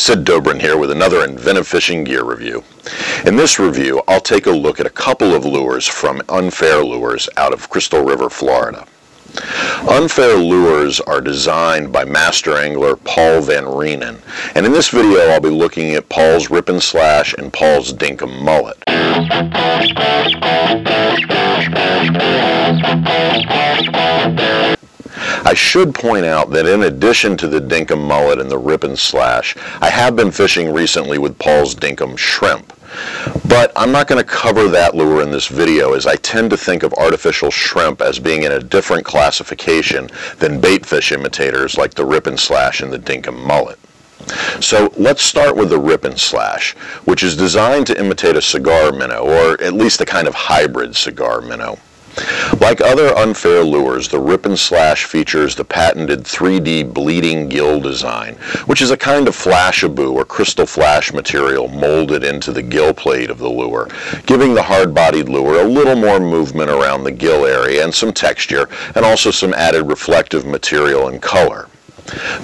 Sid Dobrin here with another Inventive Fishing Gear review. In this review, I'll take a look at a couple of lures from Unfair Lures out of Crystal River, Florida. Unfair lures are designed by master angler Paul Van Reenen, and in this video I'll be looking at Paul's Rip and Slash and Paul's Dinkum Mullet. I should point out that in addition to the Dinkum Mullet and the Rip and Slash, I have been fishing recently with Paul's Dinkum Shrimp. But I'm not going to cover that lure in this video, as I tend to think of artificial shrimp as being in a different classification than bait fish imitators like the Rip and Slash and the Dinkum Mullet. So let's start with the Rip and Slash, which is designed to imitate a cigar minnow, or at least a kind of hybrid cigar minnow. Like other Unfair lures, the Rip and Slash features the patented 3D bleeding gill design, which is a kind of flashaboo or crystal flash material molded into the gill plate of the lure, giving the hard-bodied lure a little more movement around the gill area and some texture, and also some added reflective material and color.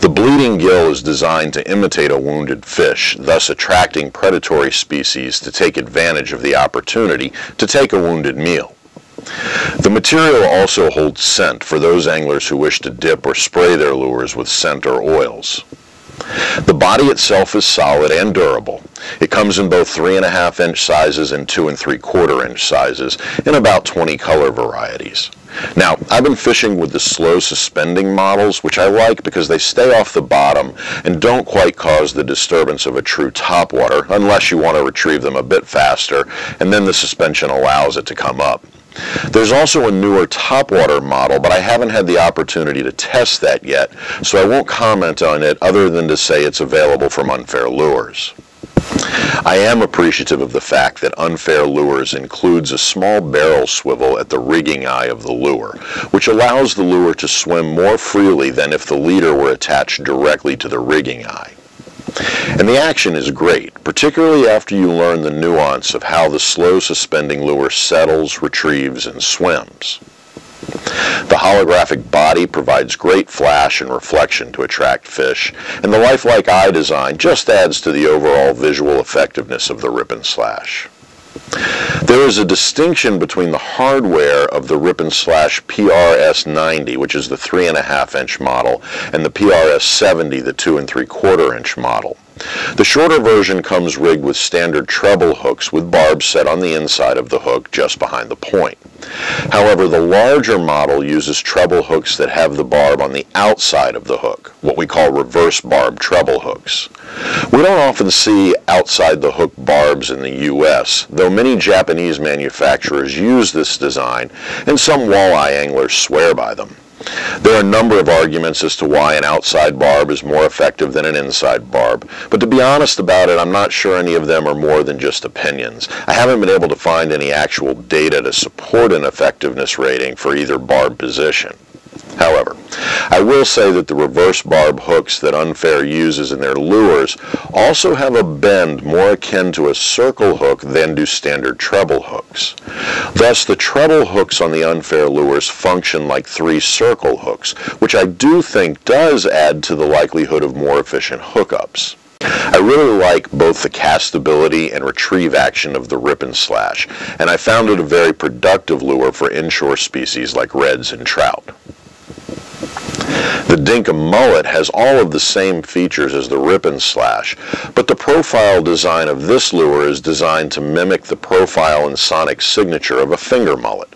The bleeding gill is designed to imitate a wounded fish, thus attracting predatory species to take advantage of the opportunity to take a wounded meal. The material also holds scent for those anglers who wish to dip or spray their lures with scent or oils. The body itself is solid and durable. It comes in both 3.5-inch sizes and 2 3/4-inch sizes in about 20 color varieties. Now, I've been fishing with the slow suspending models, which I like because they stay off the bottom and don't quite cause the disturbance of a true topwater, unless you want to retrieve them a bit faster, and then the suspension allows it to come up. There's also a newer topwater model, but I haven't had the opportunity to test that yet, so I won't comment on it other than to say it's available from Unfair Lures. I am appreciative of the fact that Unfair Lures includes a small barrel swivel at the rigging eye of the lure, which allows the lure to swim more freely than if the leader were attached directly to the rigging eye. And the action is great, particularly after you learn the nuance of how the slow suspending lure settles, retrieves, and swims. The holographic body provides great flash and reflection to attract fish, and the lifelike eye design just adds to the overall visual effectiveness of the Rip and Slash. There is a distinction between the hardware of the Rip and Slash PRS 90, which is the 3.5-inch model, and the PRS 70, the 2 3/4-inch model. The shorter version comes rigged with standard treble hooks with barbs set on the inside of the hook just behind the point. However, the larger model uses treble hooks that have the barb on the outside of the hook, what we call reverse barb treble hooks. We don't often see outside the hook barbs in the U.S., though many Japanese manufacturers use this design, and some walleye anglers swear by them. There are a number of arguments as to why an outside barb is more effective than an inside barb, but to be honest about it, I'm not sure any of them are more than just opinions. I haven't been able to find any actual data to support an effectiveness rating for either barb position. However, I will say that the reverse barb hooks that Unfair uses in their lures also have a bend more akin to a circle hook than do standard treble hooks. Thus, the treble hooks on the Unfair lures function like 3 circle hooks, which I do think does add to the likelihood of more efficient hookups. I really like both the castability and retrieve action of the Rip and Slash, and I found it a very productive lure for inshore species like reds and trout. The Dinkum Mullet has all of the same features as the Rip and Slash, but the profile design of this lure is designed to mimic the profile and sonic signature of a finger mullet.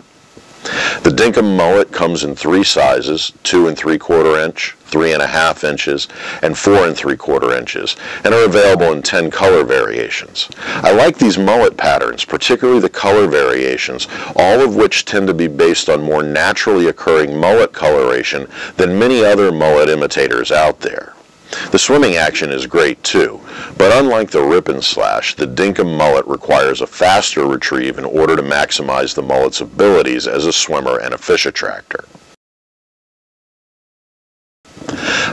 The Dinkum Mullet comes in 3 sizes, 2 3/4-inch, 3.5 inches, and 4 3/4 inches, and are available in 10 color variations. I like these mullet patterns, particularly the color variations, all of which tend to be based on more naturally occurring mullet coloration than many other mullet imitators out there. The swimming action is great too, but unlike the Rip and Slash, the Dinkum Mullet requires a faster retrieve in order to maximize the mullet's abilities as a swimmer and a fish attractor.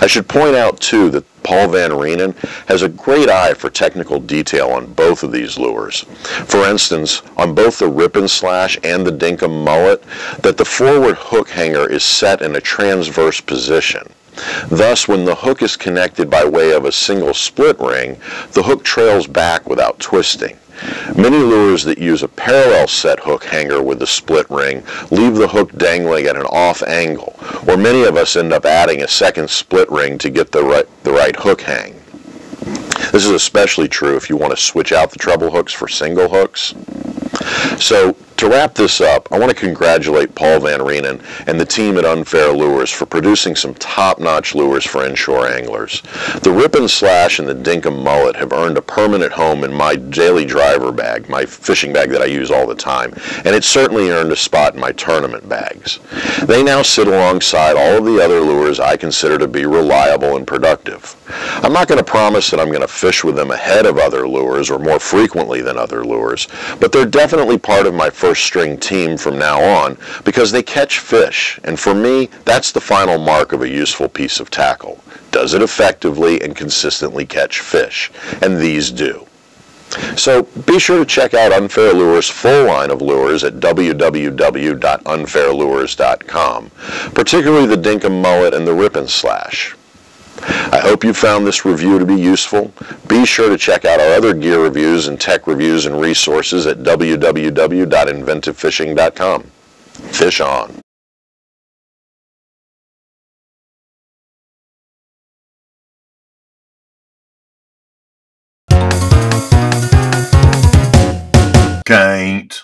I should point out too that Paul Van Reenen has a great eye for technical detail on both of these lures. For instance, on both the Rip and Slash and the Dinkum Mullet, that the forward hook hanger is set in a transverse position. Thus, when the hook is connected by way of a single split ring, the hook trails back without twisting. Many lures that use a parallel set hook hanger with a split ring leave the hook dangling at an off angle, or many of us end up adding a second split ring to get the right hook hang. This is especially true if you want to switch out the treble hooks for single hooks. So, to wrap this up, I want to congratulate Paul Van Reenen and the team at Unfair Lures for producing some top-notch lures for inshore anglers. The Rip and Slash and the Dinkum Mullet have earned a permanent home in my daily driver bag, my fishing bag that I use all the time, and it certainly earned a spot in my tournament bags. They now sit alongside all of the other lures I consider to be reliable and productive. I'm not going to promise that I'm going to fish with them ahead of other lures or more frequently than other lures, but they're definitely part of my first string team from now on because they catch fish, and for me, that's the final mark of a useful piece of tackle. Does it effectively and consistently catch fish? And these do. So be sure to check out Unfair Lures' full line of lures at www.unfairlures.com, particularly the Dinkum Mullet and the Rip and Slash. I hope you found this review to be useful. Be sure to check out our other gear reviews and tech reviews and resources at www.inventivefishing.com. Fish on. Can't.